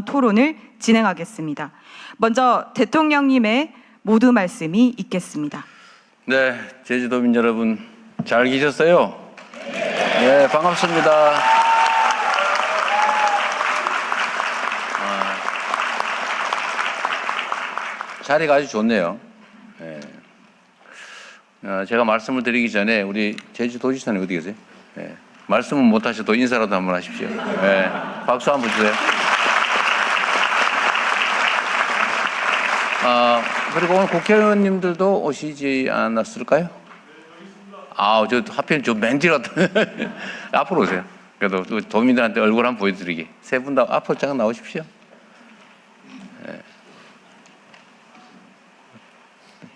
토론을 진행하겠습니다. 먼저 대통령님의 모두 말씀이 있겠습니다. 네, 제주도민 여러분 잘 계셨어요? 네, 반갑습니다. 자리가 아주 좋네요. 네. 제가 말씀을 드리기 전에 우리 제주도지사님 어디 계세요? 네. 말씀은 못 하셔도 인사라도 한번 하십시오. 네. 박수 한번 주세요. 그리고 오늘 국회의원님들도 오시지 않았을까요? 저 하필 저 맨 뒤로 앞으로 오세요. 그래도 도민들한테 얼굴 한번 보여드리기. 세 분 다 앞으로 잠깐 나오십시오. 네.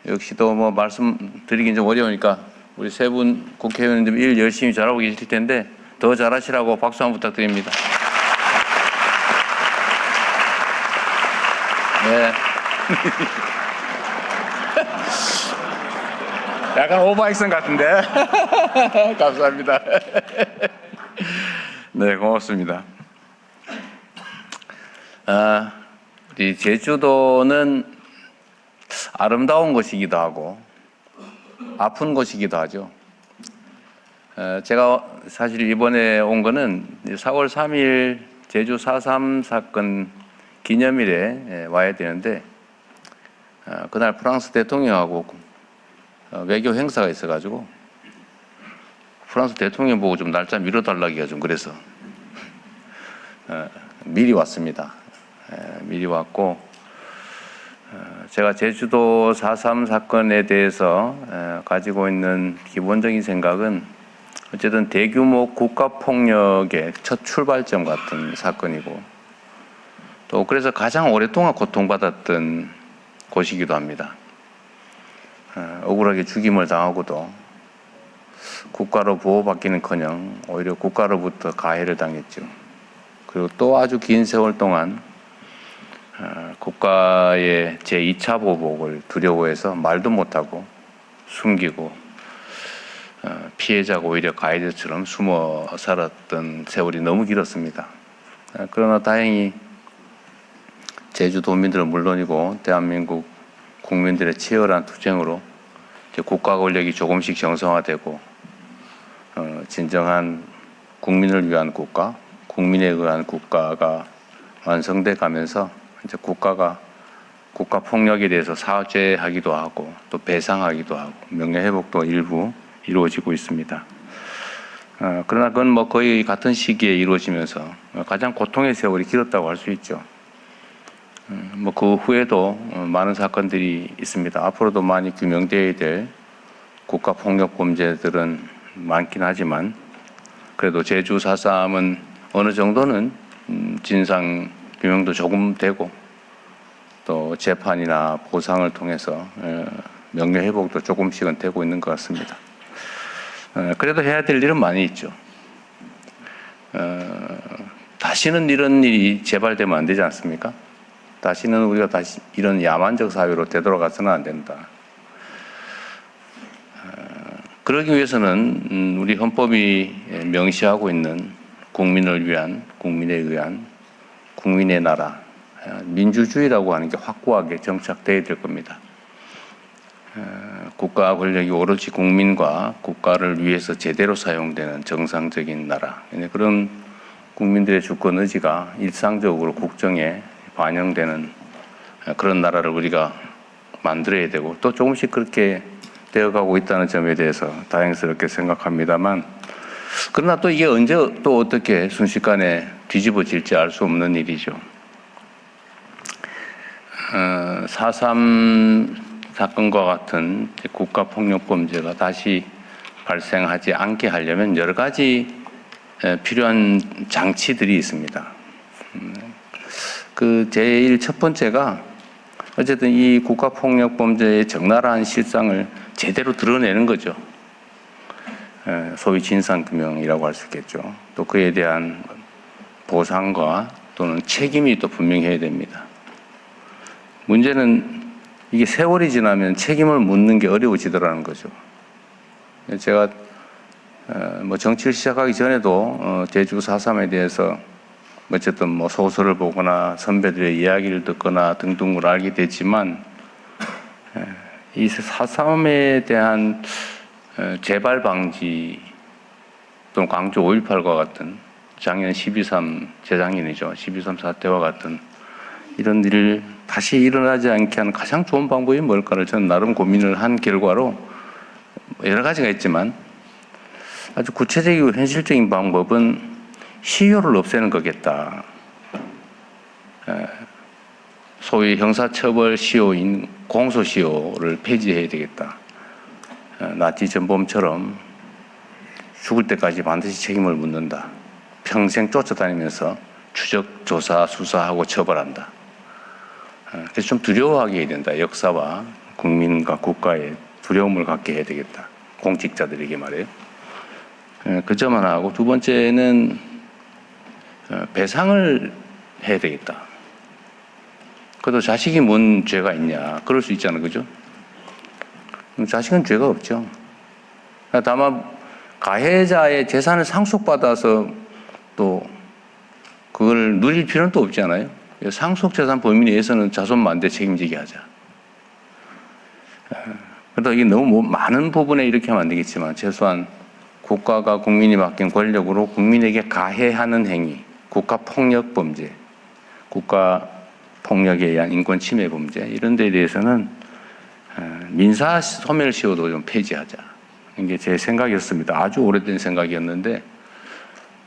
역시 또 뭐 말씀드리긴 좀 어려우니까 우리 세 분 국회의원님들 일 열심히 잘하고 계실 텐데 더 잘하시라고 박수 한번 부탁드립니다. 네. 약간 오버액션 같은데. 감사합니다. 네, 고맙습니다. 우리 제주도는 아름다운 곳이기도 하고 아픈 곳이기도 하죠. 제가 사실 이번에 온 거는 4월 3일 제주 4.3 사건 기념일에 와야 되는데 그날 프랑스 대통령하고 외교 행사가 있어가지고 프랑스 대통령 보고 좀 날짜 미뤄달라기가 좀 그래서 미리 왔습니다. 미리 왔고 제가 제주도 4.3 사건에 대해서 가지고 있는 기본적인 생각은 어쨌든 대규모 국가폭력의 첫 출발점 같은 사건이고 또 그래서 가장 오랫동안 고통받았던 곳이기도 합니다. 억울하게 죽임을 당하고도 국가로 보호받기는커녕 오히려 국가로부터 가해를 당했죠. 그리고 또 아주 긴 세월 동안 국가의 제2차 보복을 두려워해서 말도 못하고 숨기고 피해자가 오히려 가해자처럼 숨어 살았던 세월이 너무 길었습니다. 그러나 다행히 제주도민들은 물론이고 대한민국 국민들의 치열한 투쟁으로 이제 국가 권력이 조금씩 정상화되고 진정한 국민을 위한 국가, 국민에 의한 국가가 완성돼 가면서 이제 국가가 국가 폭력에 대해서 사죄하기도 하고 또 배상하기도 하고 명예회복도 일부 이루어지고 있습니다. 그러나 그건 뭐 거의 같은 시기에 이루어지면서 가장 고통의 세월이 길었다고 할 수 있죠. 뭐 그 후에도 많은 사건들이 있습니다. 앞으로도 많이 규명되어야 될 국가 폭력 범죄들은 많긴 하지만 그래도 제주 4.3은 어느 정도는 진상 규명도 조금 되고 또 재판이나 보상을 통해서 명예회복도 조금씩은 되고 있는 것 같습니다. 그래도 해야 될 일은 많이 있죠. 다시는 이런 일이 재발되면 안 되지 않습니까? 다시는 우리가 다시 이런 야만적 사회로 되돌아가서는 안 된다. 그러기 위해서는 우리 헌법이 명시하고 있는 국민을 위한, 국민에 의한, 국민의 나라, 민주주의라고 하는 게 확고하게 정착되어야 될 겁니다. 국가 권력이 오로지 국민과 국가를 위해서 제대로 사용되는 정상적인 나라. 그런 국민들의 주권 의지가 일상적으로 국정에 반영되는 그런 나라를 우리가 만들어야 되고 또 조금씩 그렇게 되어가고 있다는 점에 대해서 다행스럽게 생각합니다만 그러나 또 이게 언제 또 어떻게 순식간에 뒤집어질지 알 수 없는 일이죠. 4.3 사건과 같은 국가폭력범죄가 다시 발생하지 않게 하려면 여러 가지 필요한 장치들이 있습니다. 그 제일 첫 번째가 어쨌든 이 국가폭력범죄의 적나라한 실상을 제대로 드러내는 거죠. 소위 진상규명이라고 할 수 있겠죠. 또 그에 대한 보상과 또는 책임이 또 분명히 해야 됩니다. 문제는 이게 세월이 지나면 책임을 묻는 게 어려워지더라는 거죠. 제가 뭐 정치를 시작하기 전에도 제주 4.3에 대해서 어쨌든 뭐 소설을 보거나 선배들의 이야기를 듣거나 등등을 알게 됐지만 이 4.3에 대한 재발 방지 또는 광주 5.18과 같은 작년 12.3 재작년이죠. 12.3 사태와 같은 이런 일을 다시 일어나지 않게 하는 가장 좋은 방법이 뭘까를 저는 나름 고민을 한 결과로 여러 가지가 있지만 아주 구체적이고 현실적인 방법은 시효를 없애는 거겠다. 소위 형사처벌 시효인 공소시효를 폐지해야 되겠다. 나치 전범처럼 죽을 때까지 반드시 책임을 묻는다. 평생 쫓아다니면서 추적, 조사, 수사하고 처벌한다. 그래서 좀 두려워하게 해야 된다. 역사와 국민과 국가에 두려움을 갖게 해야 되겠다. 공직자들에게 말이에요. 그 점 하나 하고 두 번째는 배상을 해야 되겠다. 그래도 자식이 뭔 죄가 있냐. 그럴 수 있잖아요. 그죠? 자식은 죄가 없죠. 다만 가해자의 재산을 상속받아서 또 그걸 누릴 필요는 또 없지 않아요? 상속재산 범위 내에서는 자손만대 책임지게 하자. 그러다 이게 너무 많은 부분에 이렇게 하면 안 되겠지만 최소한 국가가 국민이 맡긴 권력으로 국민에게 가해하는 행위, 국가폭력 범죄, 국가폭력에 의한 인권 침해 범죄 이런 데에 대해서는 민사 소멸시효도 좀 폐지하자. 이게 제 생각이었습니다. 아주 오래된 생각이었는데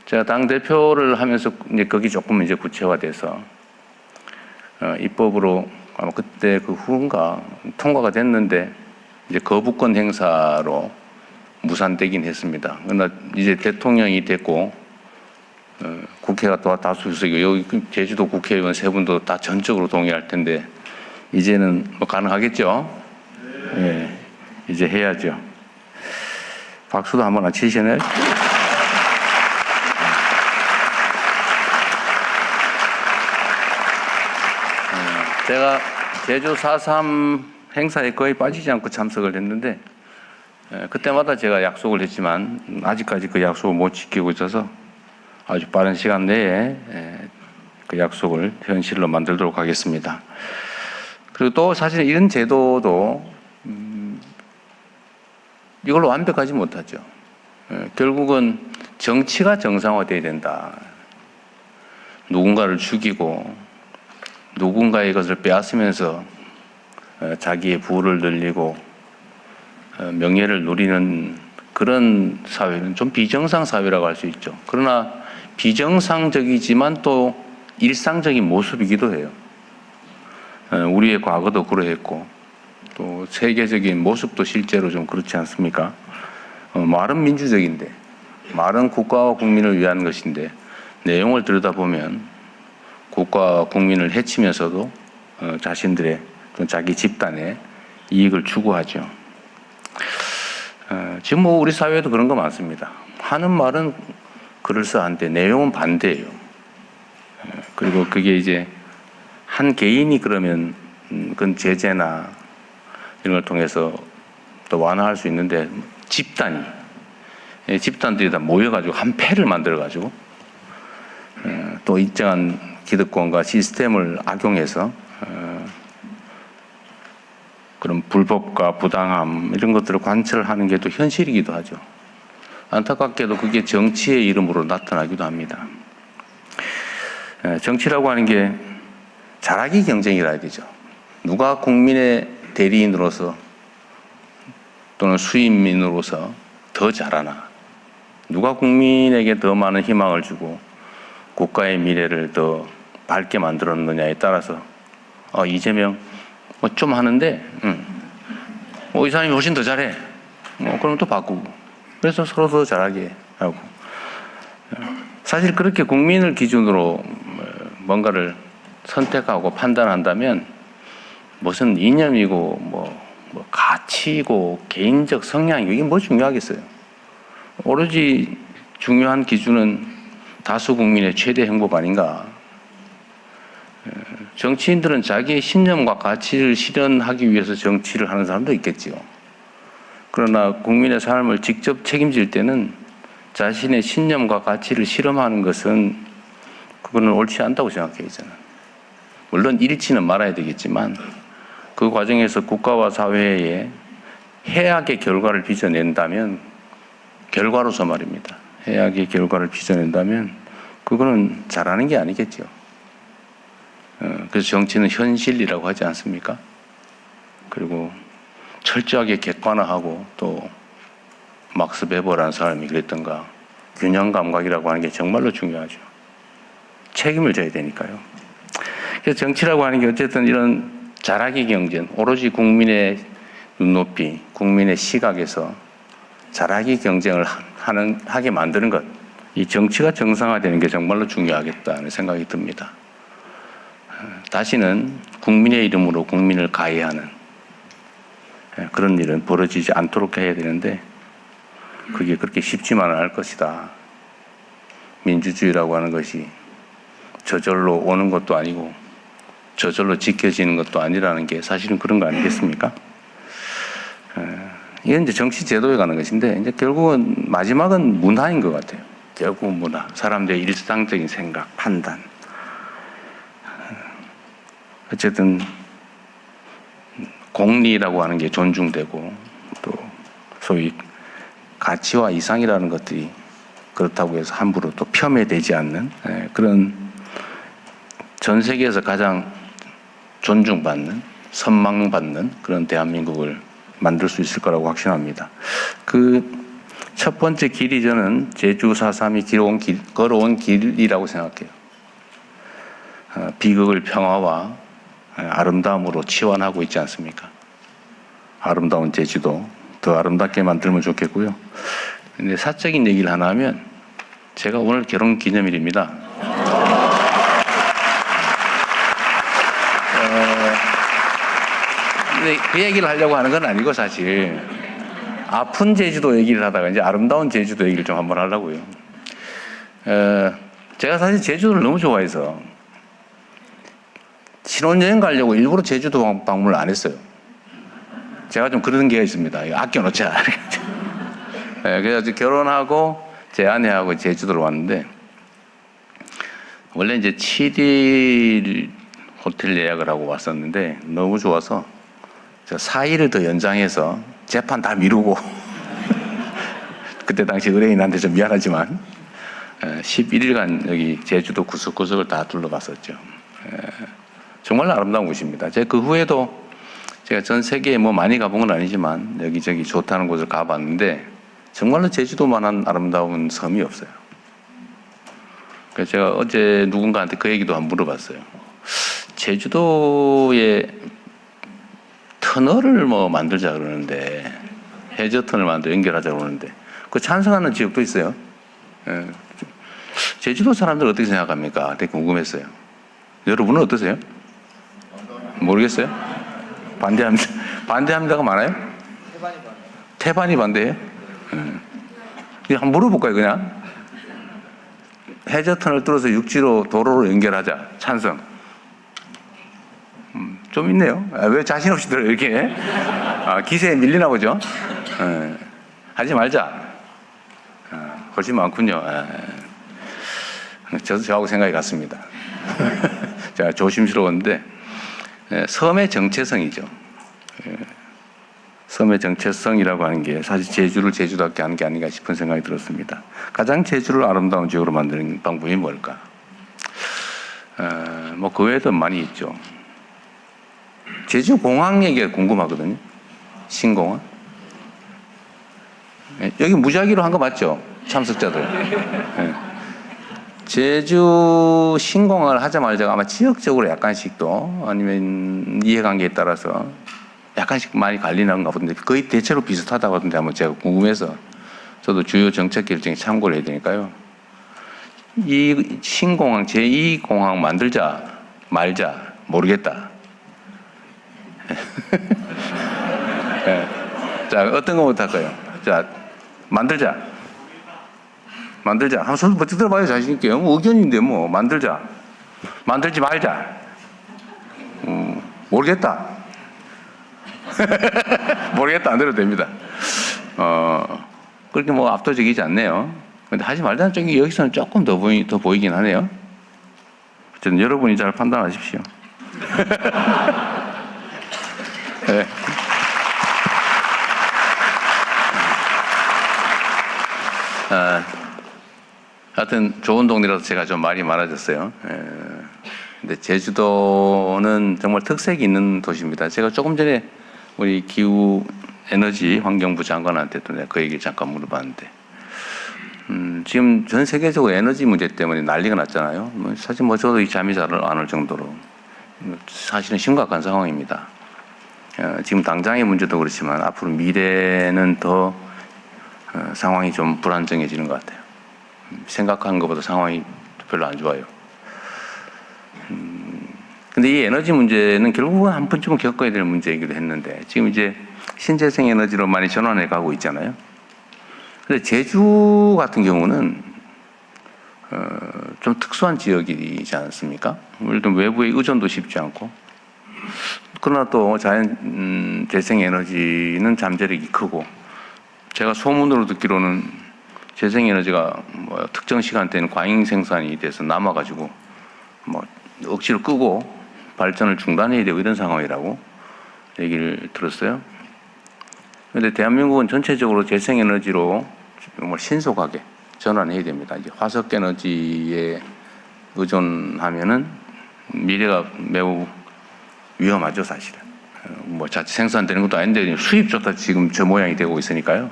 제가 당대표를 하면서 이제 거기 조금 이제 구체화돼서 입법으로 아마 그때 그 후인가 통과가 됐는데 이제 거부권 행사로 무산되긴 했습니다. 그러나 이제 대통령이 됐고 국회가 또 다수의석이고 여기 제주도 국회의원 세 분도 다 전적으로 동의할 텐데 이제는 뭐 가능하겠죠? 예, 이제 해야죠. 박수도 한번 치시네. 제가 제주 4.3 행사에 거의 빠지지 않고 참석을 했는데 그때마다 제가 약속을 했지만 아직까지 그 약속을 못 지키고 있어서 아주 빠른 시간 내에 그 약속을 현실로 만들도록 하겠습니다. 그리고 또 사실 이런 제도도 이걸로 완벽하지 못하죠. 결국은 정치가 정상화돼야 된다. 누군가를 죽이고 누군가의 것을 빼앗으면서 자기의 부를 늘리고 명예를 누리는 그런 사회는 좀 비정상 사회라고 할 수 있죠. 그러나 비정상적이지만 또 일상적인 모습이기도 해요. 우리의 과거도 그러했고 또 세계적인 모습도 실제로 좀 그렇지 않습니까? 말은 민주적인데 말은 국가와 국민을 위한 것인데 내용을 들여다보면 국가와 국민을 해치면서도 자신들의 자기 집단의 이익을 추구하죠. 지금 뭐 우리 사회에도 그런 거 많습니다. 하는 말은 그럴싸한데 내용은 반대예요. 그리고 그게 이제 한 개인이 그러면 그건 제재나 이런 걸 통해서 또 완화할 수 있는데 집단들이 다 모여가지고 한 패를 만들어가지고 또 일정한 기득권과 시스템을 악용해서 그런 불법과 부당함 이런 것들을 관철하는 게 또 현실이기도 하죠. 안타깝게도 그게 정치의 이름으로 나타나기도 합니다. 정치라고 하는 게 잘하기 경쟁이라 해야 되죠. 누가 국민의 대리인으로서 또는 수인민으로서 더 잘하나, 누가 국민에게 더 많은 희망을 주고 국가의 미래를 더 밝게 만들었느냐에 따라서 이재명 뭐 좀 하는데 이 사람이 훨씬 더 잘해. 그럼 또 바꾸고. 그래서 서로 더 잘하게 하고. 사실 그렇게 국민을 기준으로 뭔가를 선택하고 판단한다면 무슨 이념이고 뭐 가치고 개인적 성향이고 이게 뭐 중요하겠어요. 오로지 중요한 기준은 다수 국민의 최대 행복 아닌가. 정치인들은 자기의 신념과 가치를 실현하기 위해서 정치를 하는 사람도 있겠지요. 그러나 국민의 삶을 직접 책임질 때는 자신의 신념과 가치를 실험하는 것은 그거는 옳지 않다고 생각해요, 저는. 물론 잃지는 말아야 되겠지만 그 과정에서 국가와 사회에 해악의 결과를 빚어낸다면, 결과로서 말입니다. 해악의 결과를 빚어낸다면 그거는 잘하는 게 아니겠죠. 그래서 정치는 현실이라고 하지 않습니까? 그리고 철저하게 객관화하고, 또 막스 베버라는 사람이 그랬던가, 균형 감각이라고 하는 게 정말로 중요하죠. 책임을 져야 되니까요. 그래서 정치라고 하는 게 어쨌든 이런 잘하기 경쟁, 오로지 국민의 눈높이, 국민의 시각에서 잘하기 경쟁을 하게 만드는 것, 이 정치가 정상화되는 게 정말로 중요하겠다는 생각이 듭니다. 다시는 국민의 이름으로 국민을 가해하는 그런 일은 벌어지지 않도록 해야 되는데, 그게 그렇게 쉽지만은 않을 것이다. 민주주의라고 하는 것이 저절로 오는 것도 아니고 저절로 지켜지는 것도 아니라는 게 사실은 그런 거 아니겠습니까? 이건 이제 정치 제도에 가는 것인데, 이제 결국은 마지막은 문화인 것 같아요. 결국은 문화. 사람들의 일상적인 생각, 판단. 어쨌든 공리라고 하는 게 존중되고, 또 소위 가치와 이상이라는 것들이 그렇다고 해서 함부로 또 폄훼되지 않는 그런 전 세계에서 가장 존중받는, 선망받는 그런 대한민국을 만들 수 있을 거라고 확신합니다. 그 첫 번째 길이 저는 제주 4.3이 걸어온 길이라고 생각해요. 비극을 평화와 아름다움으로 치환하고 있지 않습니까? 아름다운 제주도 더 아름답게 만들면 좋겠고요. 근데 사적인 얘기를 하나 하면, 제가 오늘 결혼 기념일입니다. 근데 그 얘기를 하려고 하는 건 아니고, 사실 아픈 제주도 얘기를 하다가 이제 아름다운 제주도 얘기를 좀 한번 하려고요. 제가 사실 제주도를 너무 좋아해서 신혼여행 가려고 일부러 제주도 방문을 안 했어요. 제가 좀 그런 게가 있습니다. 아껴놓자. 그래서 결혼하고 제 아내하고 제주도로 왔는데, 원래 이제 7일 호텔 예약을 하고 왔었는데 너무 좋아서 4일을 더 연장해서 재판 다 미루고 그때 당시 의뢰인한테 좀 미안하지만 11일간 여기 제주도 구석구석을 다 둘러봤었죠. 정말 아름다운 곳입니다. 제가 그 후에도 제가 전 세계에 뭐 많이 가본 건 아니지만 여기저기 좋다는 곳을 가봤는데 정말로 제주도만한 아름다운 섬이 없어요. 그래서 제가 어제 누군가한테 그 얘기도 한번 물어봤어요. 제주도에 터널을 뭐 만들자 그러는데, 해저터널 연결하자 그러는데, 그 찬성하는 지역도 있어요. 제주도 사람들 어떻게 생각합니까? 되게 궁금했어요. 여러분은 어떠세요? 모르겠어요? 반대합니다가 많아요? 태반이 반대해요? 한번 물어볼까요, 그냥? 해저터널 뚫어서 육지로 도로로 연결하자. 찬성. 좀 있네요. 왜 자신 없이 들어요, 이렇게? 기세에 밀리나 보죠? 하지 말자. 훨씬 많군요. 저하고 생각이 같습니다. 제가 조심스러웠는데, 섬의 정체성이죠. 섬의 정체성이라고 하는 게 사실 제주를 제주답게 하는 게 아닌가 싶은 생각이 들었습니다. 가장 제주를 아름다운 지역으로 만드는 방법이 뭘까? 뭐 그 외에도 많이 있죠. 제주 공항 얘기가 궁금하거든요. 신공항. 여기 무작위로 한 거 맞죠? 참석자들. 제주 신공항을 하자마자 아마 지역적으로 약간씩 또 아니면 이해관계에 따라서 약간씩 많이 갈리는가 보던데 거의 대체로 비슷하다고 하던데 한번 제가 궁금해서 저도 주요 정책 결정에 참고를 해야 되니까요. 이 신공항 제2공항 만들자 말자 모르겠다. 네. 자, 어떤 거부터 할까요? 자, 만들자. 한번 손 버뜩 들어봐요, 자신있게. 의견인데, 뭐, 만들자. 만들지 말자. 모르겠다. 모르겠다, 안 들어도 됩니다. 그렇게 뭐 압도적이지 않네요. 근데 하지 말자는 쪽이 여기서는 조금 더 보이긴 하네요. 저는 여러분이 잘 판단하십시오. 네. 하여튼 좋은 동네라서 제가 좀 말이 많아졌어요. 근데 제주도는 정말 특색이 있는 도시입니다. 제가 조금 전에 우리 기후 에너지 환경부 장관한테도 내가 그 얘기를 잠깐 물어봤는데, 지금 전 세계적으로 에너지 문제 때문에 난리가 났잖아요. 사실 저도 이 잠이 잘 안 올 정도로 사실은 심각한 상황입니다. 지금 당장의 문제도 그렇지만 앞으로 미래는 더 상황이 좀 불안정해지는 것 같아요. 생각한 것보다 상황이 별로 안 좋아요. 근데 이 에너지 문제는 결국은 한 번쯤은 겪어야 될 문제이기도 했는데, 지금 이제 신재생 에너지로 많이 전환해 가고 있잖아요. 근데 제주 같은 경우는 좀 특수한 지역이지 않습니까? 예를 들면 외부의 의존도 쉽지 않고, 그러나 또 자연 재생 에너지는 잠재력이 크고, 제가 소문으로 듣기로는 재생 에너지가 뭐 특정 시간대는 과잉 생산이 돼서 남아가지고 뭐 억지로 끄고 발전을 중단해야 되고 이런 상황이라고 얘기를 들었어요. 그런데 대한민국은 전체적으로 재생 에너지로 정말 신속하게 전환해야 됩니다. 이제 화석 에너지에 의존하면은 미래가 매우 위험하죠, 사실은. 뭐 자체 생산되는 것도 아닌데 수입조차 지금 저 모양이 되고 있으니까요.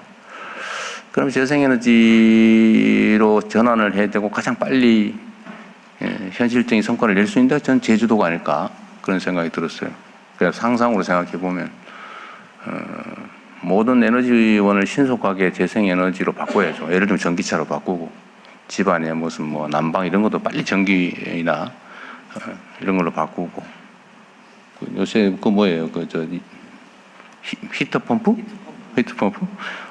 그럼 재생에너지로 전환을 해야 되고 가장 빨리 현실적인 성과를 낼 수 있는 데가 전 제주도가 아닐까 그런 생각이 들었어요. 그래서 상상으로 생각해 보면 모든 에너지원을 신속하게 재생에너지로 바꿔야죠. 예를 들면 전기차로 바꾸고, 집안에 무슨 뭐 난방 이런 것도 빨리 전기나 이런 걸로 바꾸고, 요새 그 뭐예요? 히터 펌프? 히터 펌프?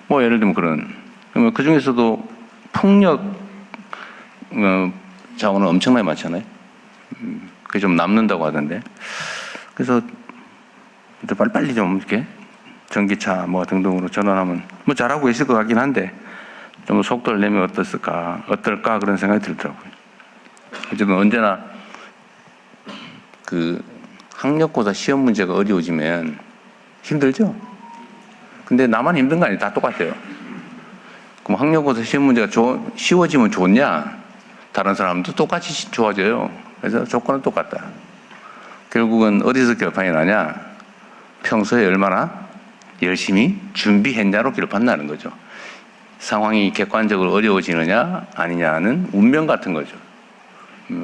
뭐 예를 들면 그러면 그 중에서도 풍력 자원은 엄청나게 많잖아요. 그게 좀 남는다고 하던데. 그래서 빨리 좀 이렇게 전기차 뭐 등등으로 전환하면 뭐 잘하고 계실 것 같긴 한데, 좀 속도를 내면 어떨까 그런 생각이 들더라고요. 어쨌든 언제나 그 학력고사 시험 문제가 어려워지면 힘들죠. 근데 나만 힘든 거 아니에요. 다 똑같아요. 그럼 학력고사 시험 문제가 쉬워지면 좋냐? 다른 사람도 똑같이 좋아져요. 그래서 조건은 똑같다. 결국은 어디서 결판이 나냐? 평소에 얼마나 열심히 준비했냐로 결판 나는 거죠. 상황이 객관적으로 어려워지느냐 아니냐는 운명 같은 거죠.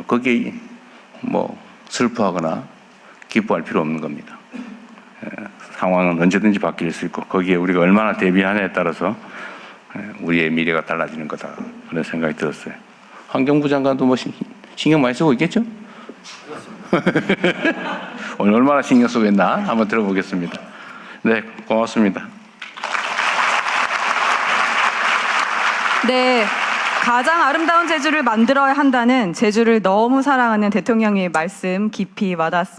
거기에 뭐 슬퍼하거나 기뻐할 필요 없는 겁니다. 상황은 언제든지 바뀔 수 있고, 거기에 우리가 얼마나 대비하냐에 따라서 우리의 미래가 달라지는 거다, 그런 생각이 들었어요. 환경부 장관도 뭐 신경 많이 쓰고 있겠죠? 오늘 얼마나 신경 쓰고 있나 한번 들어보겠습니다. 네, 고맙습니다. 네, 가장 아름다운 제주를 만들어야 한다는 제주를 너무 사랑하는 대통령의 말씀 깊이 와닿았습니다.